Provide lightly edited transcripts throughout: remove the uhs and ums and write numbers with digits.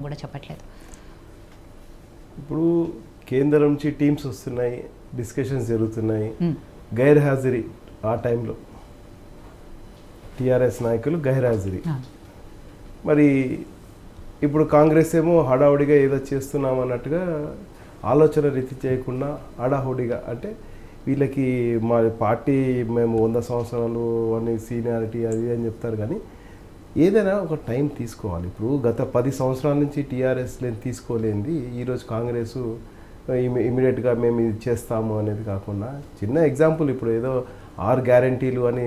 కూడా చెప్పట్లేదు. ఇప్పుడు కేంద్రం నుంచి టీమ్స్ వస్తున్నాయి, డిస్కషన్స్ జరుగుతున్నాయి. గైర్ హాజరీ ఆ టైంలో టీఆర్ఎస్ నాయకులు గైర్ హాజరీ. మరి ఇప్పుడు కాంగ్రెస్ ఏమో హడావుడిగా ఏదో చేస్తున్నాం అన్నట్టుగా ఆలోచన రీతి చేయకుండా హడావుడిగా, అంటే వీళ్ళకి మా పార్టీ మేము 100 సంవత్సరాలు అని సీనియారిటీ అది అని చెప్తారు, కానీ ఏదైనా ఒక టైం తీసుకోవాలి. ఇప్పుడు గత 10 సంవత్సరాల నుంచి టీఆర్ఎస్ తీసుకోలేంది ఈరోజు కాంగ్రెస్ ఇమీడియట్గా మేము ఇది చేస్తాము అనేది కాకుండా, చిన్న ఎగ్జాంపుల్, ఇప్పుడు ఏదో 6 గ్యారంటీలు అని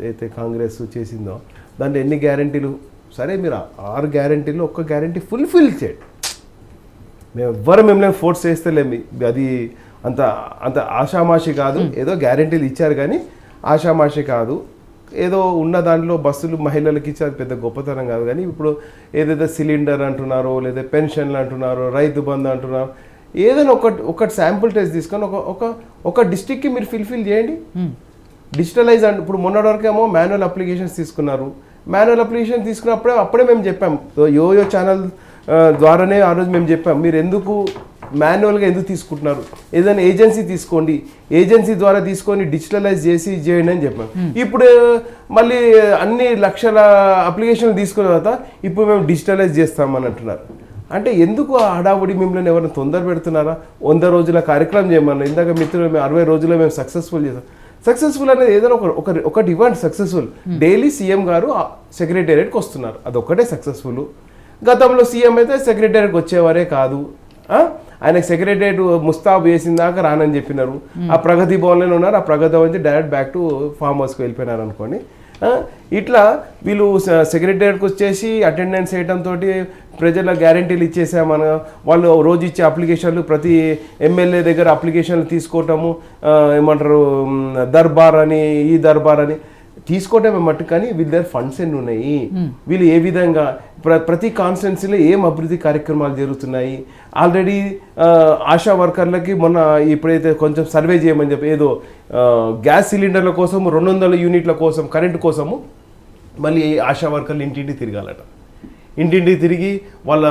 అయితే కాంగ్రెస్ చేసిందో దాంట్లో ఎన్ని గ్యారంటీలు, సరే మీరు 6 గ్యారంటీలు ఒక్క గ్యారంటీ ఫుల్ఫిల్ చేయండి, మేము ఎవ్వరు మిమ్మల్ని ఫోర్స్ చేస్తలేమి, అది అంత అంత ఆషామాషి కాదు. ఏదో గ్యారంటీలు ఇచ్చారు కానీ ఆషామాషి కాదు, ఏదో ఉన్న దాంట్లో బస్సులు మహిళలకు ఇచ్చి అది పెద్ద గొప్పతనం కాదు. కానీ ఇప్పుడు ఏదైతే సిలిండర్ అంటున్నారో, లేదా పెన్షన్లు అంటున్నారో, రైతు బంధు అంటున్నారు, ఏదైనా ఒకటి శాంపుల్ టెస్ట్ తీసుకొని ఒక డిస్ట్రిక్ట్కి మీరు ఫుల్ఫిల్ చేయండి. డిజిటలైజ్ అంటే ఇప్పుడు మొన్నటి వరకు ఏమో మాన్యువల్ అప్లికేషన్స్ తీసుకున్నారు. మాన్యువల్ అప్లికేషన్ తీసుకున్నప్పుడే మేము చెప్పాం, యోయో ఛానల్ ద్వారానే ఆ రోజు మేము చెప్పాం, మీరు ఎందుకు మాన్యువల్గా ఎందుకు తీసుకుంటున్నారు, ఏదైనా ఏజెన్సీ తీసుకోండి, ఏజెన్సీ ద్వారా తీసుకొని డిజిటలైజ్ చేసి చేయండి అని చెప్పాం. ఇప్పుడు మళ్ళీ అన్ని లక్షల అప్లికేషన్లు తీసుకున్న తర్వాత ఇప్పుడు మేము డిజిటలైజ్ చేస్తామని అంటున్నారు. అంటే ఎందుకు ఆ హడావుడి, మిమ్మల్ని ఎవరైనా తొందర పెడుతున్నారా? 100 రోజుల కార్యక్రమం చేయమన్నారు. ఇందాక మిత్రులు 60 రోజుల్లో మేము సక్సెస్ఫుల్ చేస్తాం. సక్సెస్ఫుల్ అనేది ఏదైనా ఒకటి ఇవ్వండి సక్సెస్ఫుల్. డైలీ సీఎం గారు సెక్రటేరియట్కి వస్తున్నారు, అదొక్కటే సక్సెస్ఫుల్. గతంలో సీఎం అయితే సెక్రటేరియట్కి వచ్చేవారే కాదు, ఆయనకు సెక్రటేరియట్ ముస్తాబు చేసిన దాకా రానని చెప్పినారు. ఆ ప్రగతి భవన్లోనే ఉన్నారు, ఆ ప్రగతి భవన్ నుంచి డైరెక్ట్ బ్యాక్ టు ఫామ్ హౌస్కి వెళ్ళిపోయినారు అనుకోండి. ఇట్లా వీళ్ళు సెక్రటేరియట్కి వచ్చేసి అటెండెన్స్ వేయడంతో ప్రజల గ్యారంటీలు ఇచ్చేసామన, వాళ్ళు రోజు ఇచ్చే అప్లికేషన్లు, ప్రతి ఎమ్మెల్యే దగ్గర అప్లికేషన్లు తీసుకోవటము, ఏమంటారు దర్బార్ అని ఈ దర్బార్ అని తీసుకోవటమే మట్టు. కానీ వీళ్ళ దగ్గర ఫండ్స్ ఎన్ని ఉన్నాయి, వీళ్ళు ఏ విధంగా ప్రతి కాన్స్టిట్యున్సీలో ఏం అభివృద్ధి కార్యక్రమాలు జరుగుతున్నాయి. ఆల్రెడీ ఆశా వర్కర్లకి మొన్న ఇప్పుడైతే కొంచెం సర్వే చేయమని చెప్పి, ఏదో గ్యాస్ సిలిండర్ల కోసం 200 యూనిట్ల కోసం కరెంటు కోసము మళ్ళీ ఆశా వర్కర్లు ఇంటింటికి తిరగాలట. ఇంటింటికి తిరిగి వాళ్ళ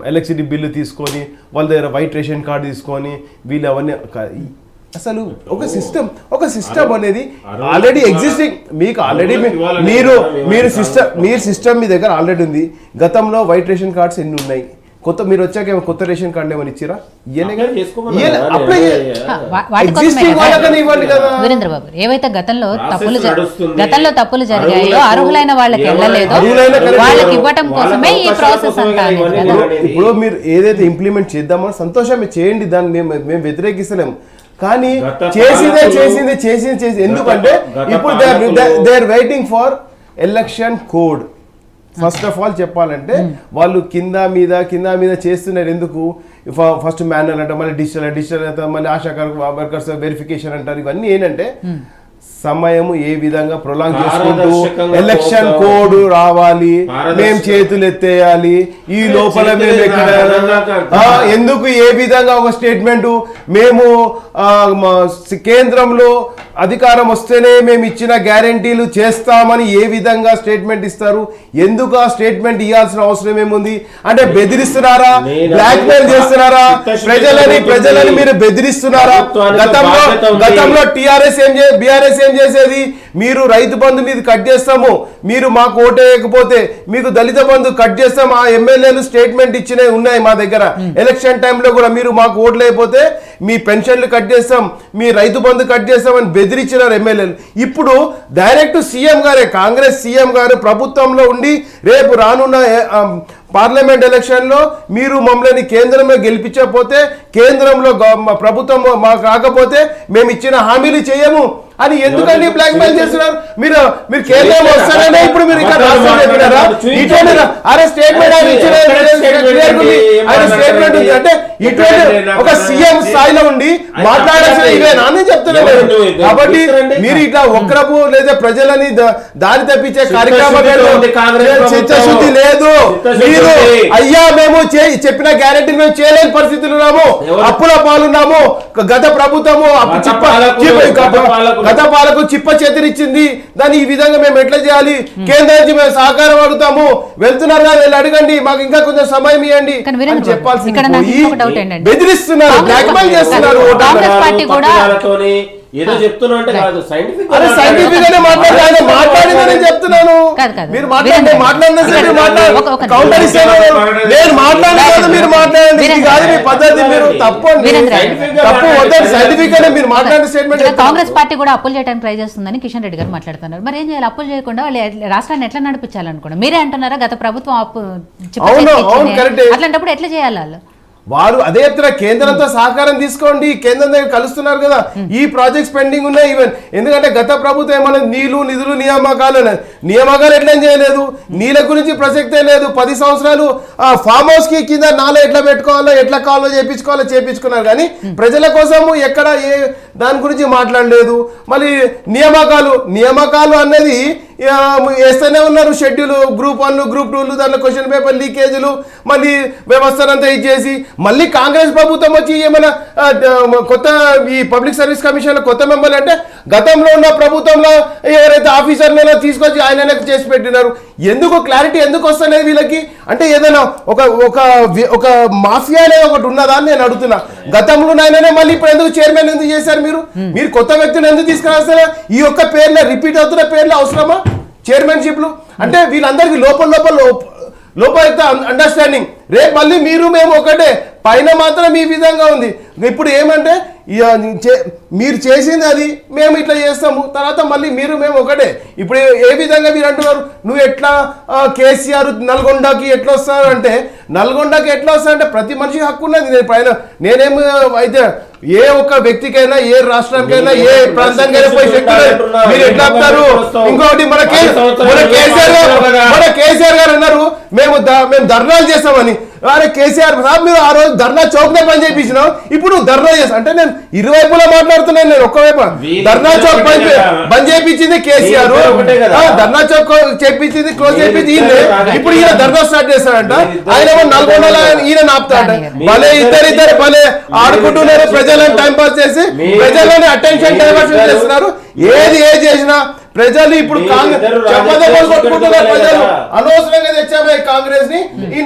ఎలక్ట్రిసిటీ బిల్లు తీసుకొని, వాళ్ళ దగ్గర వైట్ రేషన్ కార్డు తీసుకొని, వీళ్ళు అవన్నీ అసలు ఒక సిస్టమ్ అనేది ఆల్రెడీ ఎగ్జిస్టింగ్, మీకు ఆల్రెడీ మీరు సిస్టమ్ మీ దగ్గర ఆల్రెడీ ఉంది. గతంలో వైట్ రేషన్ కార్డ్స్ ఎన్ని ఉన్నాయి, కొత్త మీరు వచ్చాక కొత్త రేషన్ కార్డు ఏమైనా ఇచ్చిరా? వీరేంద్ర బాబు, ఏవైతే గతంలో తప్పులు జరిగాయో అర్హులైన వాళ్ళకి వెళ్ళలేదో వాళ్ళకి ఇవ్వటం కోసమే ఈ ప్రాసెస్ అంతా. ఇప్పుడు మీరు ఏదైతే ఇంప్లిమెంట్ చేద్దామో సంతోషమే చేయండి, దాన్ని మేము వ్యతిరేకిస్తలేము. కానీ చేసింది ఎందుకంటే ఇప్పుడు they are waiting for election code. First of all చెప్పాలంటే వాళ్ళు కింద మీద చేస్తున్నారు. ఎందుకు? ఫస్ట్ మాన్యువల్ అంటారు, మళ్ళీ డిజిటల్ అంటారు, మళ్ళీ ఆశా వర్కర్స్ వెరిఫికేషన్ అంటారు. ఇవన్నీ ఏంటంటే సమయం ఏ విధంగా ప్రొలాంగ్ చేసుకుంటూ ఎలక్షన్ కోడ్ రావాలి, మేము చేతులు ఎత్తేయాలి, ఈ లోపల మేము ఎక్కడ ఎందుకు ఏ విధంగా ఒక స్టేట్మెంట్, మేము కేంద్రంలో అధికారం వస్తేనే మేము ఇచ్చిన గ్యారంటీలు చేస్తామని ఏ విధంగా స్టేట్మెంట్ ఇస్తారు? ఎందుకు ఆ స్టేట్మెంట్ ఇవ్వాల్సిన అవసరం ఏముంది? అంటే బెదిరిస్తున్నారా, బ్లాక్ మెయిల్ చేస్తున్నారా ప్రజలని మీరు బెదిరిస్తున్నారా? గతంలో బీఆర్ఎస్ ఏం చేసేది, మీరు రైతు బంధు మీద కట్ చేస్తాము, మీరు మాకు ఓటేయకపోతే మీకు దళిత బంధు కట్ చేస్తాం, ఆ ఎమ్మెల్యేలు స్టేట్మెంట్ ఇచ్చినవి ఉన్నాయి మా దగ్గర. ఎలక్షన్ టైంలో కూడా మీరు మాకు ఓట్లు లేకపోతే మీ పెన్షన్లు కట్ చేస్తాం, మీ రైతు బంధు కట్ చేస్తామని బెదిరించినారు ఎమ్మెల్యేలు. ఇప్పుడు డైరెక్ట్ సీఎం గారే, కాంగ్రెస్ సీఎం గారు ప్రభుత్వంలో ఉండి రేపు రానున్న పార్లమెంట్ ఎలక్షన్లో మీరు మమ్మల్ని కేంద్రంలో గెలిపించకపోతే, కేంద్రంలో ప్రభుత్వం మాకు రాకపోతే మేము ఇచ్చిన హామీలు చేయము అని ఎందుకని బ్లాక్ మెయిల్ చేస్తున్నారు? మీరు కేంద్రం వస్తారనే ఇప్పుడు మీరు ఇక్కడ చెప్పినారా? అరే స్టేట్మెంట్ అంటే ఇటువంటి ఒక సీఎం స్థాయిలో ఉండి మాట్లాడాల్సిన ఇవేనా అని చెప్తున్నాను. కాబట్టి మీరు ఇట్లా ఒక్కరపు లేదా ప్రజలని దారి తప్పించే కార్యక్రమాలు చిత్తశుద్ధి లేదు. మీరు లేదు అయ్యా, మేము చెప్పిన గ్యారెంటీ మేము చేయలేని పరిస్థితులు ఉన్నాము, అప్పుల పాలున్నాము. గత ప్రభుత్వము గత పాలకు చిప్ప చేతినిచ్చింది, దాన్ని ఈ విధంగా మేము ఎట్లా చేయాలి, కేంద్రం నుంచి మేము సహకారం అడుగుతాము, వెళ్తున్నారు కదా వెళ్ళి అడగండి, మాకు ఇంకా కొంచెం సమయం ఇవ్వండి అని చెప్పాల్సింది. బెదిరిస్తున్నారు, బ్లాక్మెయిల్ చేస్తున్నారు. ఏదో చెప్తున్నా అంటే కాదు, సైంటిఫిక్ గానే మాట్లాడిందని చెప్తున్నాను. మీరు నేను మాట్లాడలేదు, మీరు మాట్లాడండి, కాదు మీ పద్ధతి, మీరు తప్పు వద్దండి. సైంటిఫిక్ గానే మీరు మాట్లాడే స్టేట్మెంట్. కాంగ్రెస్ పార్టీ కూడా అప్పులు చేయడానికి ట్రై చేస్తుందని కిషన్ రెడ్డి గారు మాట్లాడుతున్నారు. మరి ఏం చేయాలి? అప్పులు చేయకుండా వాళ్ళు రాష్ట్రాన్ని ఎట్లా నడిపించాలనుకున్నారు? మీరే అంటున్నారా గత ప్రభుత్వం అప్పు అట్లాంటప్పుడు ఎట్లా చేయాలి వాళ్ళు? వారు అదే చెప్తున్నా, కేంద్రంతో సహకారం తీసుకోండి, కేంద్రం దగ్గర కలుస్తున్నారు కదా, ఈ ప్రాజెక్ట్స్ పెండింగ్ ఉన్నాయి. ఈవెన్ ఎందుకంటే గత ప్రభుత్వం ఏమన్నా నీళ్లు నిధులు నియామకాలు ఎట్లా చేయలేదు, నీళ్ళ గురించి ప్రసక్తే లేదు. 10 సంవత్సరాలు ఫామ్ హౌస్ కి కింద నాలో ఎట్లా పెట్టుకోవాలో ఎట్లా కావాలో చేపించుకున్నారు, కానీ ప్రజల కోసము ఎక్కడ ఏ దాని గురించి మాట్లాడలేదు. మళ్ళీ నియామకాలు అనేది వేస్తూనే ఉన్నారు. షెడ్యూల్ గ్రూప్ 1 గ్రూప్ 2 దాంట్లో క్వశ్చన్ పేపర్ లీకేజీలు, మళ్ళీ వ్యవస్థనంతా ఇచ్చేసి మళ్ళీ కాంగ్రెస్ ప్రభుత్వం వచ్చి ఏమైనా కొత్త ఈ పబ్లిక్ సర్వీస్ కమిషన్ కొత్త మెంబర్లు అంటే గతంలో ఉన్న ప్రభుత్వంలో ఎవరైతే ఆఫీసర్లలో తీసుకొచ్చి ఆయన చేసి పెట్టినారు. ఎందుకు క్లారిటీ ఎందుకు వస్తలేదు వీళ్ళకి? అంటే ఏదైనా ఒక మాఫియా అనేది ఒకటి ఉన్నదా అని నేను అడుగుతున్నా. గతంలో నాయననే మళ్ళీ ఇప్పుడు ఎందుకు చైర్మన్ ఎందుకు చేశారు? మీరు కొత్త వ్యక్తిని ఎందుకు తీసుకురాస్తారా? ఈ ఒక్క పేర్ల రిపీట్ అవుతున్న పేర్లు అవసరమా చైర్మన్షిప్లు? అంటే వీళ్ళందరికీ లోపల అండర్స్టాండింగ్. రేపు మళ్ళీ మేము ఒకటే, పైన మాత్రం ఈ విధంగా ఉంది. ఇప్పుడు ఏమంటే మీరు చేసింది అది, మేము ఇట్లా చేస్తాము, తర్వాత మళ్ళీ మేము ఒకటే. ఇప్పుడు ఏ విధంగా మీరు అంటున్నారు, నువ్వు ఎట్లా కేసీఆర్ నల్గొండకి ఎట్లా వస్తారు అంటే, నల్గొండకి ఎట్లా వస్తారంటే ప్రతి మనిషికి హక్కు ఉన్నది. నేను పైన నేనేమి అయితే ఏ ఒక్క వ్యక్తికైనా, ఏ రాష్ట్రానికైనా, ఏ ప్రాంతానికైనా పోయి శక్తులు మీరు ఎట్లా ఆపుతారు? ఇంకొకటి మన కేసీఆర్ గారు అన్నారు మేము ధర్నాలు చేస్తామని. అరే కేసీఆర్ సాబ్, మీరు ఆ రోజు ధర్నా చౌక్ నే పని చేయించినావు, ఇప్పుడు ధర్నా చేస్తా అంటే నేను ఇరువైపులా మాట్లాడుతున్నాను. నేను ఒక్కవైపు ధర్నా చౌక్ బంద్ చేయించింది కేసీఆర్, ధర్నా చౌక్ చేయించింది క్లోజ్ చేయించింది ఈయన. ఇప్పుడు ఈయన ధర్నా స్టార్ట్ చేస్తాడంట, ఆయన నల్గొండలో ఈయన ఆపుతాడంట. భలే ఇద్దరు భలే ఆడుకుంటున్నారు, ప్రజలను టైం పాస్ చేసి ప్రజలని అటెన్షన్ డైవర్షన్ చేస్తున్నారు. ఏది చేసినా ప్రజలు ఇప్పుడు కాంగ్రెస్ చెప్పదలుచుకుంటున్నారు. ప్రజలు అనవసరంగా తెచ్చామే కాంగ్రెస్ ని. ఇన్ని